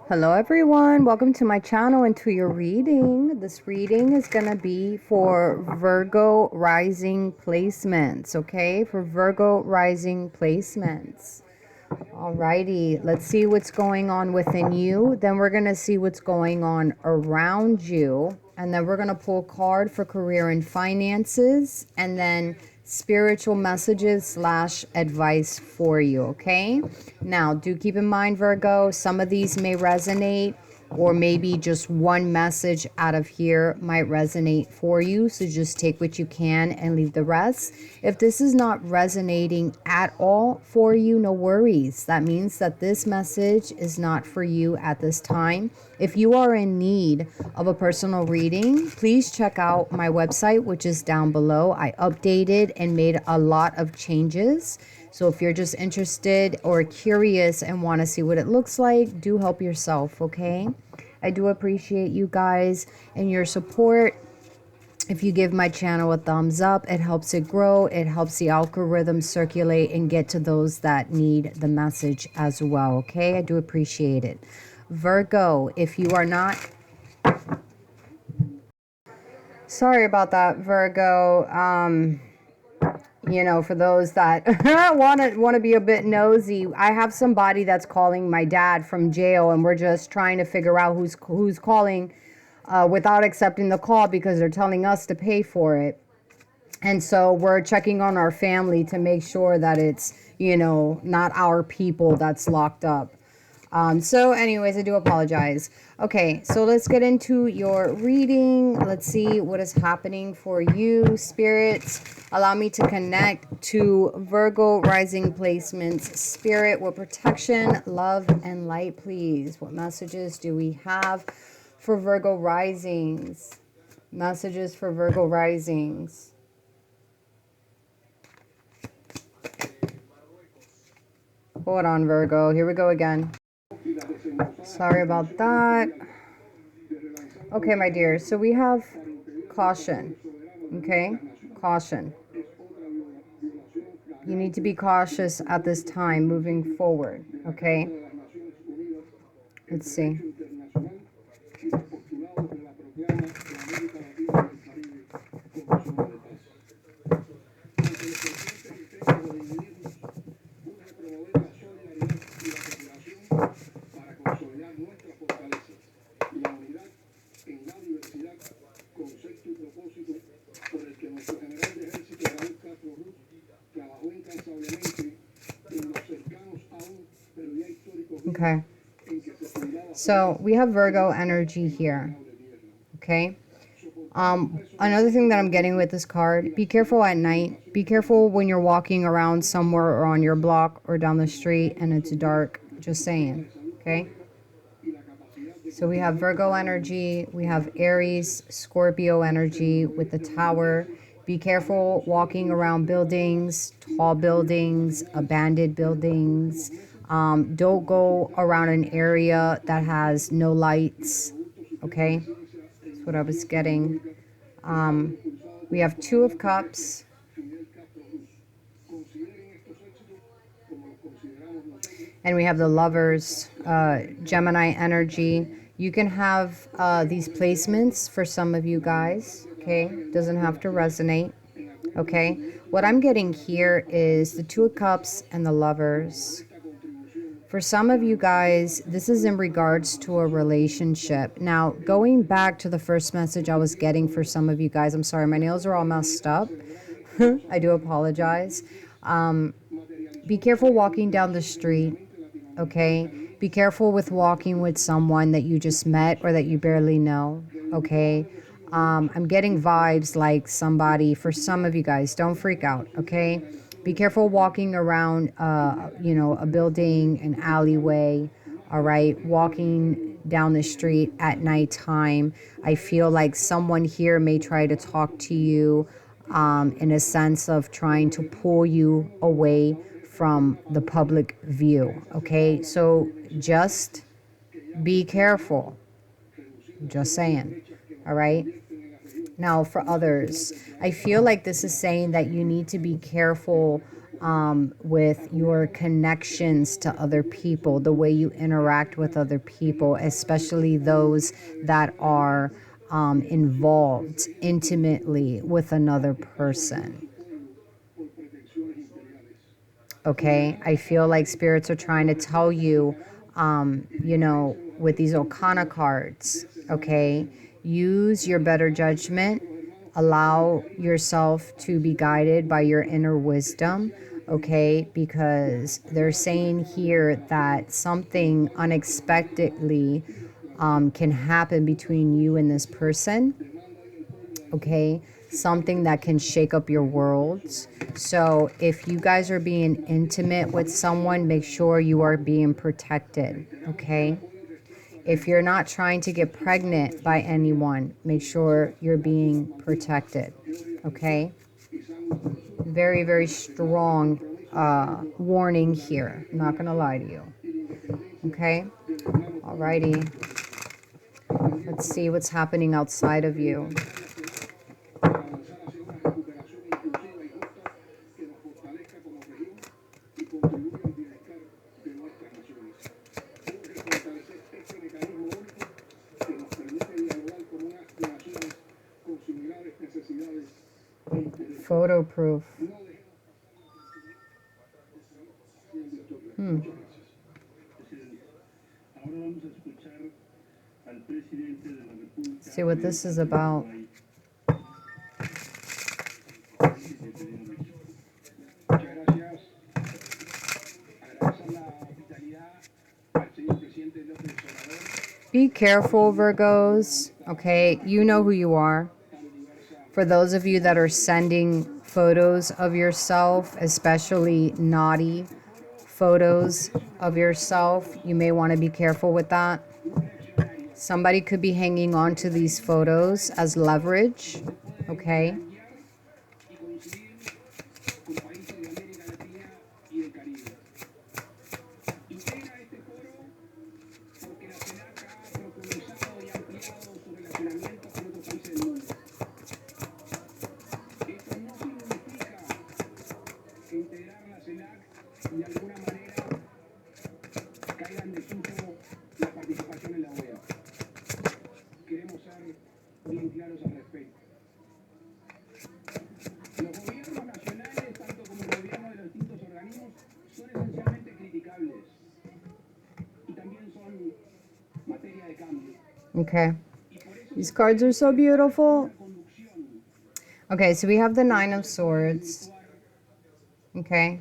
Hello everyone, welcome to my channel and to your reading. This reading is going to be for Virgo Rising placements, okay? For Virgo Rising placements. Alrighty, let's see what's going on within you. Then we're going to see what's going on around you. And then we're going to pull a card for career and finances. And then spiritual messages slash advice for you, okay? Now, do keep in mind, Virgo, some of these may resonate, or maybe just one message out of here might resonate for you. So just take what you can and leave the rest. If this is not resonating at all for you, no worries. That means that this message is not for you at this time. If you are in need of a personal reading, please check out my website, which is down below. I updated and made a lot of changes. So if you're just interested or curious and want to see what it looks like, do help yourself, okay? I do appreciate you guys and your support. If you give my channel a thumbs up, it helps it grow. It helps the algorithm circulate and get to those that need the message as well, okay? I do appreciate it. Virgo, if you are not... Sorry about that, Virgo. You know, for those that want to be a bit nosy, I have somebody that's calling my dad from jail, and we're just trying to figure out who's calling without accepting the call because they're telling us to pay for it. And so we're checking on our family to make sure that it's, you know, not our people that's locked up. So anyways, I do apologize. Okay, so let's get into your reading. Let's see what is happening for you, spirits. Allow me to connect to Virgo rising placements. Spirit, with protection, love, and light, please. What messages do we have for Virgo risings? Messages for Virgo risings. Hold on, Virgo. Here we go again. Sorry about that. Okay, my dear. So we have caution. Okay? Caution. You need to be cautious at this time moving forward. Okay? Let's see. Okay. So we have Virgo energy here. Okay. Another thing that I'm getting with this card, be careful at night. Be careful when you're walking around somewhere or on your block or down the street and it's dark. Just saying. Okay. So we have Virgo energy. We have Aries, Scorpio energy with the Tower. Be careful walking around buildings, tall buildings, abandoned buildings. Don't go around an area that has no lights. Okay. That's what I was getting. We have Two of Cups. And we have the Lovers, Gemini energy. You can have these placements for some of you guys, okay? Doesn't have to resonate, okay? What I'm getting here is the Two of Cups and the Lovers. For some of you guys, this is in regards to a relationship. Now, going back to the first message I was getting for some of you guys, I'm sorry, my nails are all messed up. I do apologize. Be careful walking down the street, okay? Be careful with walking with someone that you just met or that you barely know, okay? I'm getting vibes like somebody, for some of you guys, don't freak out, okay? Be careful walking around, you know, a building, an alleyway, all right? Walking down the street at nighttime. I feel like someone here may try to talk to you in a sense of trying to pull you away from the public view, okay? So just be careful. Just saying, all right? Now, for others, I feel like this is saying that you need to be careful with your connections to other people, the way you interact with other people, especially those that are involved intimately with another person. Okay, I feel like spirits are trying to tell you, with these Okana cards, okay, use your better judgment, allow yourself to be guided by your inner wisdom, okay, because they're saying here that something unexpectedly can happen between you and this person, okay? Something that can shake up your worlds. So if you guys are being intimate with someone, make sure you are being protected, okay? If you're not trying to get pregnant by anyone, make sure you're being protected, okay? Very, very strong warning here. I'm not going to lie to you, okay? Alrighty. Let's see what's happening outside of you. Photo proof. See what this is about. Be careful, Virgos. Okay, you know who you are. For those of you that are sending photos of yourself, especially naughty photos of yourself, you may want to be careful with that. Somebody could be hanging on to these photos as leverage, okay? Okay. These cards are so beautiful. Okay, so we have the Nine of Swords. Okay.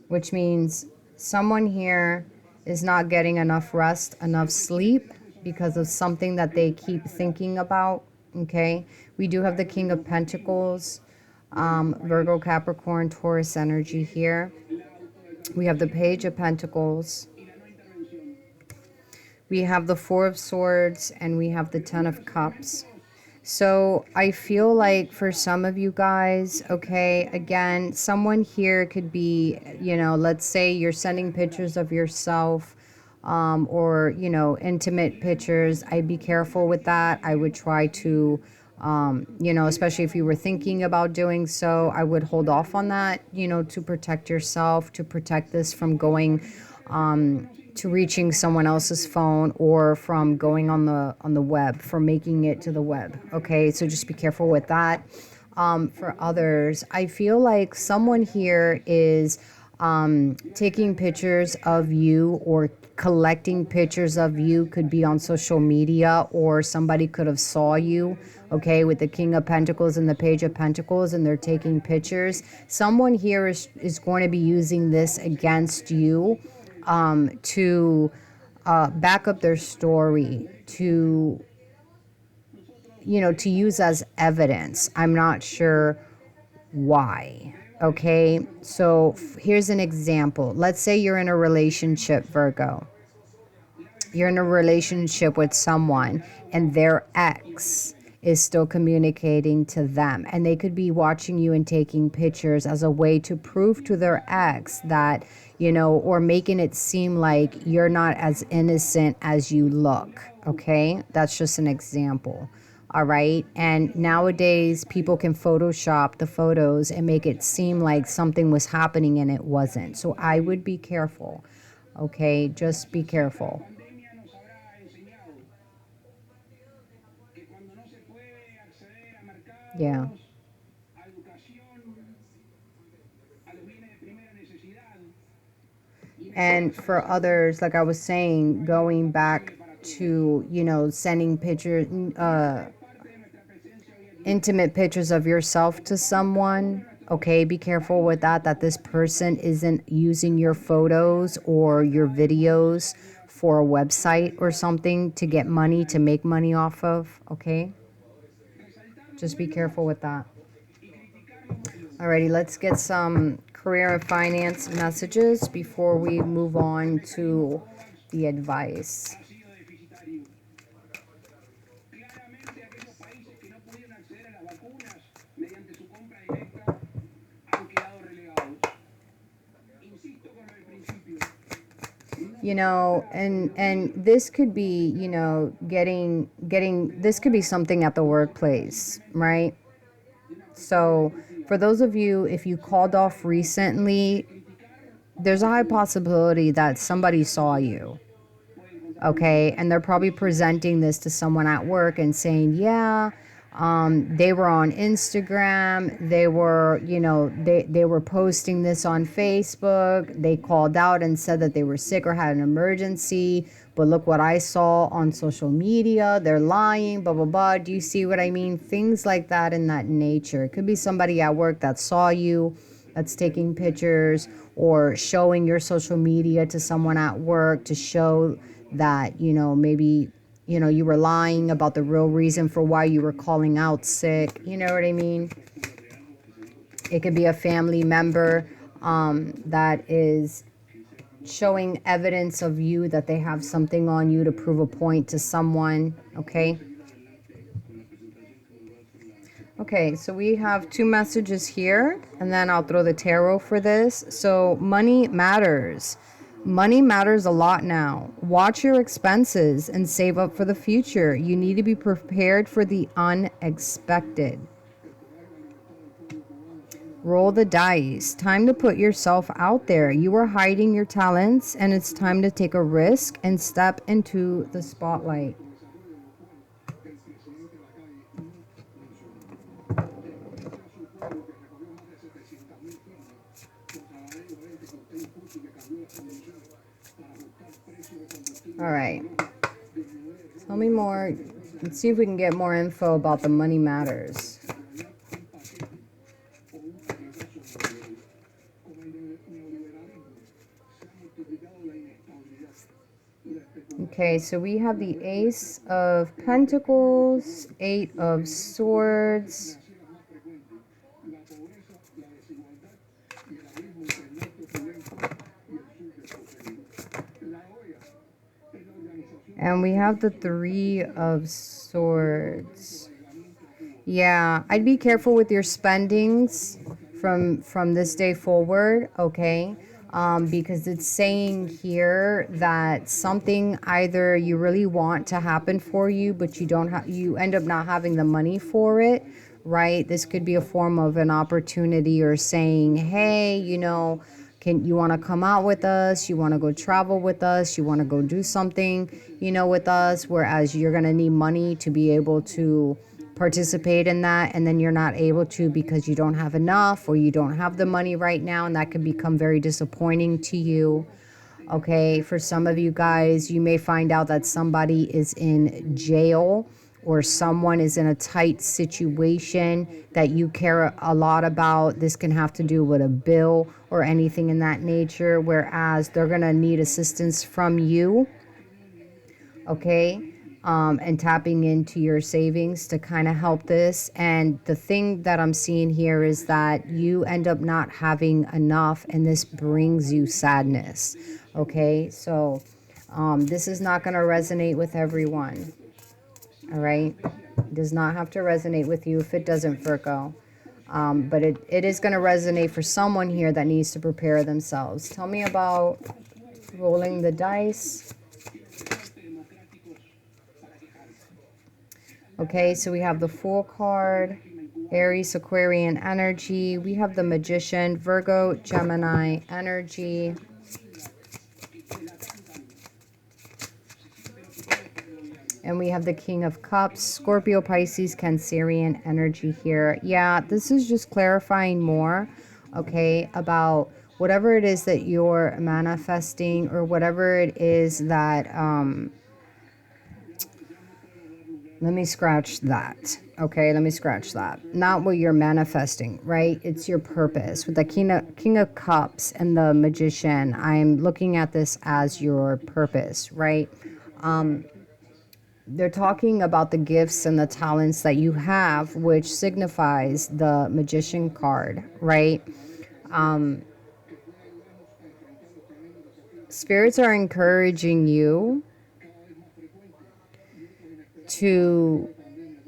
Which means someone here is not getting enough rest, enough sleep because of something that they keep thinking about. Okay. We do have the King of Pentacles, Virgo, Capricorn, Taurus energy here. We have the Page of Pentacles. We have the Four of Swords, and we have the Ten of Cups. So I feel like for some of you guys, okay, again, someone here could be, let's say you're sending pictures of yourself, or, intimate pictures. I'd be careful with that. I would try to, especially if you were thinking about doing so, I would hold off on that, to protect yourself, to protect this from going, to reaching someone else's phone, or from going on the web, from making it to the web. Okay, so just be careful with that. For others, I feel like someone here is taking pictures of you or collecting pictures of you. Could be on social media, or somebody could have saw you, okay, with the King of Pentacles and the Page of Pentacles, and they're taking pictures. Someone here is going to be using this against you, to back up their story, to to use as evidence. I'm not sure why. Okay, so here's an example. Let's say you're in a relationship, Virgo. You're in a relationship with someone, and their ex is still communicating to them, and they could be watching you and taking pictures as a way to prove to their ex that, or making it seem like you're not as innocent as you look. Okay, that's just an example. All right. And nowadays, people can Photoshop the photos and make it seem like something was happening and it wasn't. So I would be careful. Okay. Just be careful. Yeah. And for others, like I was saying, going back to, sending pictures, intimate pictures of yourself to someone. Okay, be careful with that this person isn't using your photos or your videos for a website or something to get money, to make money off of. Okay, just be careful with that. Alrighty, let's get some career and finance messages before we move on to the advice. And this could be, getting this could be something at the workplace, right? So for those of you, if you called off recently, there's a high possibility that somebody saw you. Okay, and they're probably presenting this to someone at work and saying, yeah, they were on Instagram, they were, they were posting this on Facebook, they called out and said that they were sick or had an emergency, but look what I saw on social media, they're lying, blah blah blah. Do you see what I mean? Things like that, in that nature. It could be somebody at work that saw you, that's taking pictures or showing your social media to someone at work to show that, maybe, you were lying about the real reason for why you were calling out sick. You know what I mean? It could be a family member that is showing evidence of you, that they have something on you to prove a point to someone. Okay. Okay, so we have two messages here, and then I'll throw the tarot for this. So money matters. Money matters a lot now. Watch your expenses and save up for the future. You need to be prepared for the unexpected. Roll the dice. Time to put yourself out there. You are hiding your talents, and it's time to take a risk and step into the spotlight. All right. Tell me more. Let's see if we can get more info about the money matters. Okay, so we have the Ace of Pentacles, Eight of Swords, and we have the Three of Swords. Yeah, I'd be careful with your spendings from this day forward, okay? Because it's saying here that something either you really want to happen for you, but you end up not having the money for it, right? This could be a form of an opportunity, or saying, hey, can you want to come out with us? You want to go travel with us? You want to go do something, with us? Whereas you're going to need money to be able to participate in that, and then you're not able to because you don't have enough, or you don't have the money right now, and that can become very disappointing to you. Okay, for some of you guys, you may find out that somebody is in jail, or someone is in a tight situation that you care a lot about. This can have to do with a bill or anything in that nature, whereas they're going to need assistance from you. Okay, and tapping into your savings to kind of help this. And the thing that I'm seeing here is that you end up not having enough, and this brings you sadness. Okay, so this is not going to resonate with everyone. All right, it does not have to resonate with you if it doesn't, Virgo. But it is going to resonate for someone here that needs to prepare themselves. Tell me about rolling the dice. Okay, so we have the Fool card, Aries, Aquarian energy. We have the Magician, Virgo, Gemini energy. And we have the King of Cups, Scorpio, Pisces, Cancerian energy here. Yeah, this is just clarifying more, okay, about whatever it is that you're manifesting or whatever it is that, let me scratch that. Okay, let me scratch that. Not what you're manifesting, right? It's your purpose. With the King of Cups and the Magician, I'm looking at this as your purpose, right? They're talking about the gifts and the talents that you have, which signifies the Magician card, right? Spirits are encouraging you to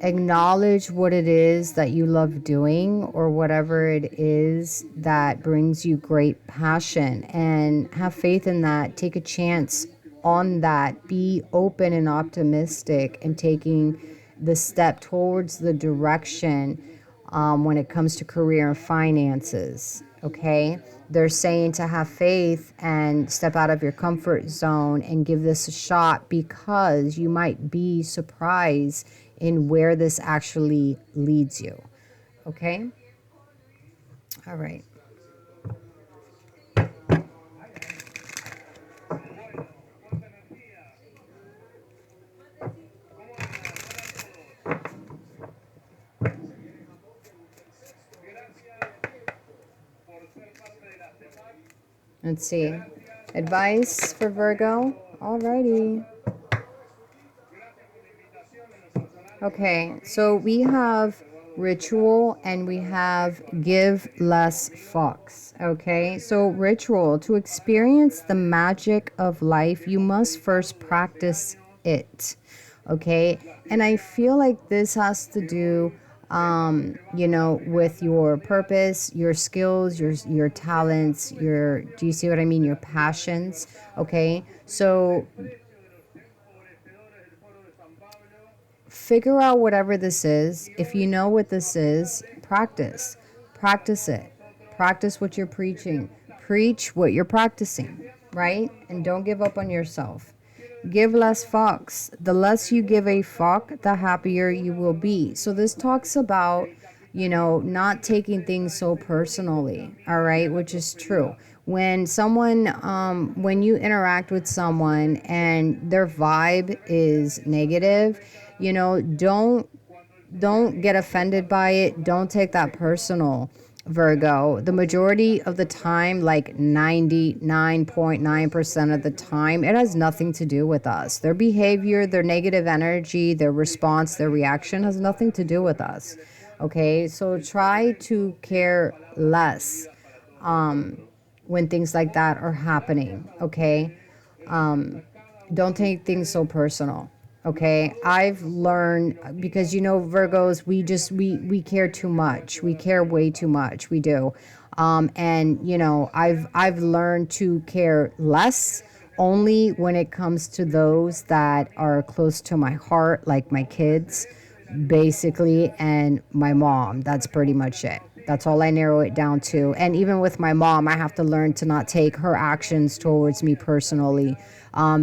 acknowledge what it is that you love doing or whatever it is that brings you great passion, and have faith in that. Take a chance on that. Be open and optimistic and taking the step towards the direction when it comes to career and finances. Okay, they're saying to have faith and step out of your comfort zone and give this a shot, because you might be surprised in where this actually leads you. Okay, all right. Let's see. Advice for Virgo. Alrighty. Okay, so we have ritual and we have give less fucks. Okay, so ritual: to experience the magic of life, you must first practice it. Okay, and I feel like this has to do, with your purpose, your skills, your talents, your, do you see what I mean? Your passions. Okay, so figure out whatever this is. If you know what this is, practice. Practice it. Practice what you're preaching. Preach what you're practicing, right? And don't give up on yourself. Give less fucks. The less you give a fuck, the happier you will be. So this talks about, not taking things so personally, all right, which is true. When you interact with someone and their vibe is negative, don't get offended by it. Don't take that personal, Virgo. The majority of the time, like 99.9% of the time, it has nothing to do with us. Their behavior, their negative energy, their response, their reaction has nothing to do with us. Okay, so try to care less when things like that are happening. Okay, don't take things so personal. Okay, I've learned, because Virgos, we care too much. We care way too much. We do. And I've learned to care less, only when it comes to those that are close to my heart, like my kids, basically, and my mom. That's pretty much it. That's all I narrow it down to. And even with my mom, I have to learn to not take her actions towards me personally,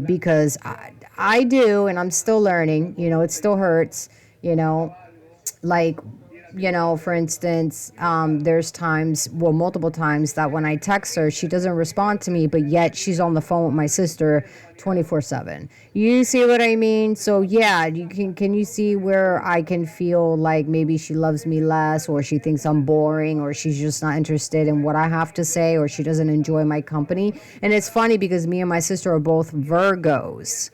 because I do, and I'm still learning. It still hurts, like, for instance, there's times, well, multiple times, that when I text her, she doesn't respond to me, but yet she's on the phone with my sister 24/7. You see what I mean? So yeah, can you see where I can feel like maybe she loves me less, or she thinks I'm boring, or she's just not interested in what I have to say, or she doesn't enjoy my company. And it's funny because me and my sister are both Virgos.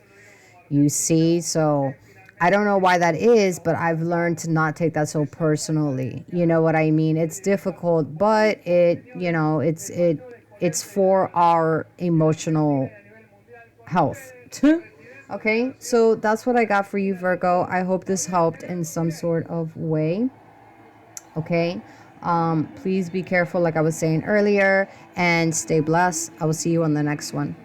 You see, so I don't know why that is, but I've learned to not take that so personally. You know what I mean? It's difficult, but it's for our emotional health. Okay, so that's what I got for you, Virgo. I hope this helped in some sort of way. Okay, please be careful, like I was saying earlier, and stay blessed. I will see you on the next one.